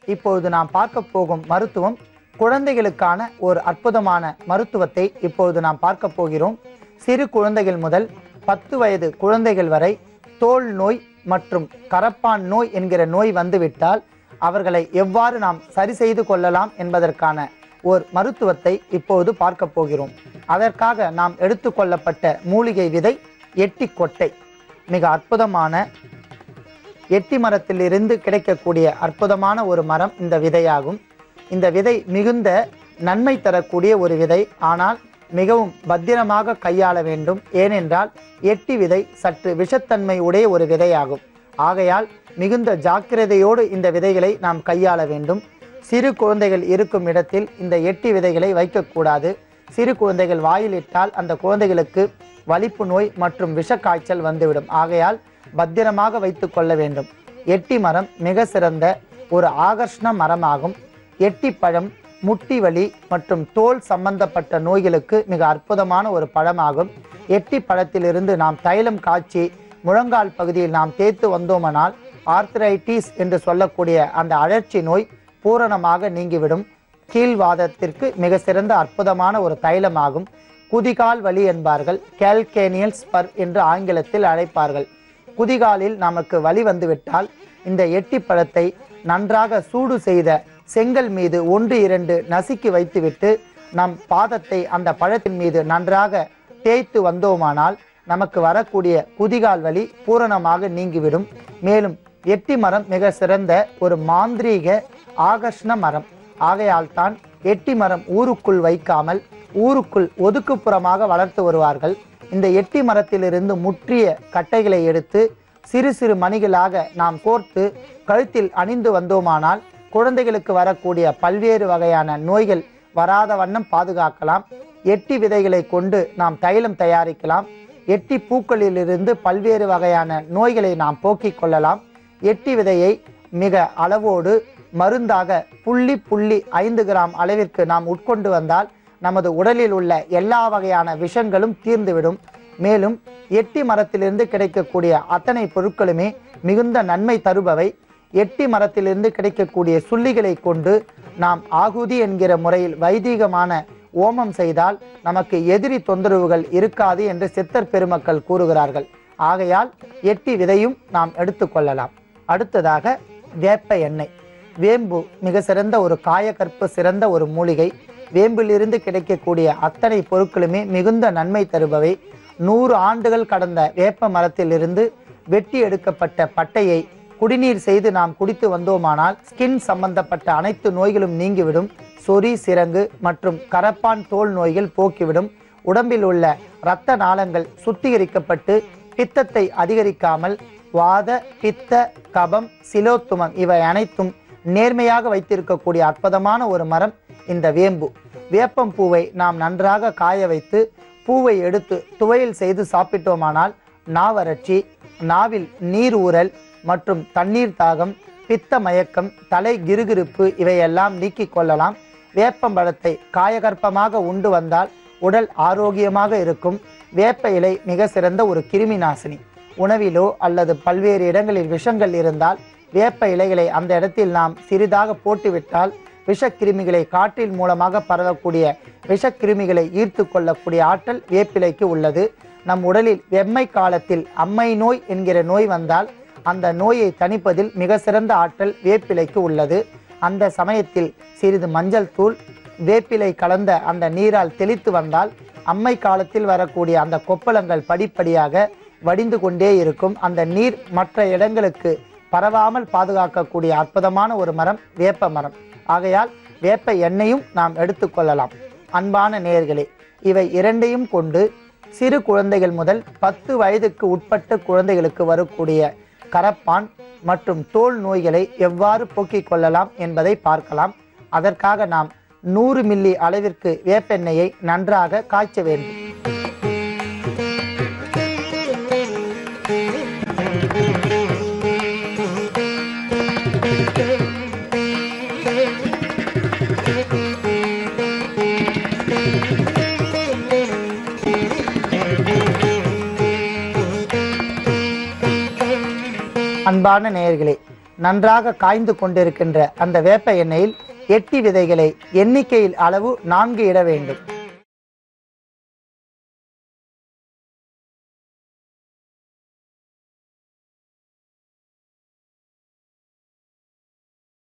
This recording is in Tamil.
இப்பொழுது நாம் பார்க்க போகும் மருத்துவம் குழந்தைகளுக்கான ஒரு அற்புதமான மருத்துவத்தை இப்பொழுது நாம் பார்க்க போகிறோம். சிறு குழந்தைகள் முதல் 10 வயது குழந்தைகள் வரை தோல் நோய் மற்றும் கரப்பான் நோய் என்கிற நோய் வந்துவிட்டால் அவர்களை எவ்வாறு நாம் சரி செய்து கொள்ளலாம் என்பதற்கான ஒரு மருத்துவத்தை இப்போது பார்க்க போகிறோம். அதற்காக நாம் எடுத்துக்கொள்ளப்பட்ட மூலிகை விதை எட்டி கொட்டை. மிக அற்புதமான எட்டி மரத்திலிருந்து கிடைக்கக்கூடிய அற்புதமான ஒரு மரம் இந்த விதையாகும். இந்த விதை மிகுந்த நன்மை தரக்கூடிய ஒரு விதை. ஆனால் மிகவும் பத்திரமாக கையாள வேண்டும். ஏனென்றால் எட்டி விதை சற்று விஷத்தன்மை உடைய ஒரு விதையாகும். ஆகையால் மிகுந்த ஜாக்கிரதையோடு இந்த விதைகளை நாம் கையாள வேண்டும். சிறு குழந்தைகள் இருக்கும் இடத்தில் இந்த எட்டி விதைகளை வைக்கக்கூடாது. சிறு குழந்தைகள் வாயிலிட்டால் அந்த குழந்தைகளுக்கு வலிப்பு நோய் மற்றும் விஷக்காய்ச்சல் வந்துவிடும். ஆகையால் பத்திரமாக வைத்து கொள்ள வேண்டும். எட்டி மரம் மிக சிறந்த ஒரு ஆகர்ஷண மரமாகும். எட்டி பழம் முட்டி வலி மற்றும் தோல் சம்பந்தப்பட்ட நோய்களுக்கு மிக அற்புதமான ஒரு பழமாகும். எட்டி பழத்திலிருந்து நாம் தைலம் காய்ச்சி முழங்கால் பகுதியில் நாம் தேய்த்து வந்தோமானால் ஆர்த்ரைட்டிஸ் என்று சொல்லக்கூடிய அந்த அழற்சி நோய் பூரணமாக நீங்கிவிடும். கீழ்வாதத்திற்கு மிக சிறந்த அற்புதமான ஒரு தைலமாகும். குதிகால் வலி என்பார்கள். கேல்கேனியல் ஸ்பர் என்று ஆங்கிலத்தில் அழைப்பார்கள். குதிகாலில் நமக்கு வலி வந்துவிட்டால் இந்த எட்டி பழத்தை நன்றாக சூடு செய்த செங்கல் மீது 1-2 நசுக்கி வைத்துவிட்டு நம் பாதத்தை அந்த பழத்தின் மீது நன்றாக தேய்த்து வந்தோமானால் நமக்கு வரக்கூடிய குதிகால் வலி பூரணமாக நீங்கிவிடும். மேலும் எட்டி மரம் மிக சிறந்த ஒரு மாந்திரீக ஆகர்ஷண மரம். ஆகையால் தான் எட்டி மரம் ஊருக்குள் வைக்காமல் ஊருக்குள் ஒதுக்குப்புறமாக வளர்த்து வருவார்கள். இந்த எட்டி மரத்திலிருந்து முற்றிய கட்டைகளை எடுத்து சிறு சிறு மணிகளாக நாம் கோர்த்து கழுத்தில் அணிந்து வந்தோமானால் குழந்தைகளுக்கு வரக்கூடிய பல்வேறு வகையான நோய்கள் வராத வண்ணம் பாதுகாக்கலாம். எட்டி விதைகளை கொண்டு நாம் தைலம் தயாரிக்கலாம். எட்டி பூக்களிலிருந்து பல்வேறு வகையான நோய்களை நாம் போக்கிக் கொள்ளலாம். எட்டி விதையை மிக அளவோடு மருந்தாக புள்ளி 5 கிராம் அளவிற்கு நாம் உட்கொண்டு வந்தால் நமது உடலில் உள்ள எல்லா வகையான விஷங்களும் தீர்ந்துவிடும். மேலும் எட்டி மரத்திலிருந்து கிடைக்கக்கூடிய அத்தனை பொருட்களுமே மிகுந்த நன்மை தருபவை. எட்டி மரத்திலிருந்து கிடைக்கக்கூடிய சுள்ளிகளை கொண்டு நாம் ஆகுதி என்கிற முறையில் வைதீகமான ஓமம் செய்தால் நமக்கு எதிரி தொந்தரவுகள் இருக்காது என்று சித்தர் பெருமக்கள் கூறுகிறார்கள். ஆகையால் எட்டி விதையும் நாம் எடுத்துக்கொள்ளலாம். அடுத்ததாக வேப்ப எண்ணெய். வேம்பு மிக சிறந்த ஒரு காயகற்ப சிறந்த ஒரு மூலிகை. வேம்பிலிருந்து கிடைக்கக்கூடிய அத்தனை பொருட்களுமே மிகுந்த நன்மை தருபவை. 100 ஆண்டுகள் கடந்த வேப்ப மரத்திலிருந்து வெட்டி எடுக்கப்பட்ட பட்டையை குடிநீர் செய்து நாம் குடித்து வந்தோமானால் ஸ்கின் சம்பந்தப்பட்ட அனைத்து நோய்களும் நீங்கிவிடும். சொறி சிரங்கு மற்றும் கரப்பான் தோல் நோய்கள் போக்கிவிடும். உடம்பில் உள்ள இரத்த நாளங்கள் சுத்திகரிக்கப்பட்டு பித்தத்தை அதிகரிக்காமல் வாத பித்த கபம் சிலோத்துமம் இவை அனைத்தும் நேர்மையாக வைத்திருக்கக்கூடிய அற்புதமான ஒரு மரம் இந்த வேம்பு. வேப்பம் பூவை நாம் நன்றாக காய வைத்து பூவை எடுத்து துவையல் செய்து சாப்பிட்டோமானால் நாவறட்சி, நாவில் நீர் ஊறல் மற்றும் தண்ணீர் தாகம், பித்த மயக்கம், தலை கிருகிருப்பு இவையெல்லாம் நீக்கிக் கொள்ளலாம். வேப்பம்பழத்தை காயகற்பமாக உண்டு வந்தால் உடல் ஆரோக்கியமாக இருக்கும். வேப்ப இலை மிக சிறந்த ஒரு கிருமி நாசினி. உணவிலோ அல்லது பல்வேறு இடங்களில் விஷங்கள் இருந்தால் வேப்ப இலைகளை அந்த இடத்தில் நாம் சிறிதாக போட்டுவிட்டால் விஷக்கிருமிகளை காற்றில் மூலமாக பரவக்கூடிய விஷக்கிருமிகளை ஈர்த்து கொள்ளக்கூடிய ஆற்றல் வேப்பிலைக்கு உள்ளது. நம் உடலில் வெம்மை காலத்தில் அம்மை நோய் என்கிற நோய் வந்தால் அந்த நோயை தணிப்பதில் மிக சிறந்த ஆற்றல் வேப்பிலைக்கு உள்ளது. அந்த சமயத்தில் சிறிது மஞ்சள் தூள் வேப்பிலை கலந்த அந்த நீரால் தெளித்து வந்தால் அம்மை காலத்தில் வரக்கூடிய அந்த கொப்பளங்கள் படிப்படியாக வடிந்து கொண்டே இருக்கும். அந்த நீர் மற்ற இடங்களுக்கு பரவாமல் பாதுகாக்கக்கூடிய அற்புதமான ஒரு மரம் வேப்ப மரம். ஆகையால் வேப்ப எண்ணெயும் நாம் எடுத்துக்கொள்ளலாம். அன்பான நேயர்களே, இவை இரண்டையும் கொண்டு சிறு குழந்தைகள் முதல் 10 வயதுக்கு உட்பட்ட குழந்தைகளுக்கு வரக்கூடிய கரப்பான் மற்றும் தோல் நோய்களை எவ்வாறு போக்கிக் கொள்ளலாம் என்பதை பார்க்கலாம். அதற்காக நாம் 100 மில்லி அளவிற்கு வேப்பெண்ணெயை நன்றாக காய்ச்ச வேண்டும். அன்பான நேயர்களே, நன்றாக காய்ந்து கொண்டிருக்கின்ற அந்த வேப்ப எண்ணெயில் எட்டி விதைகளை எண்ணிக்கையில் அளவு 4 இட வேண்டும்.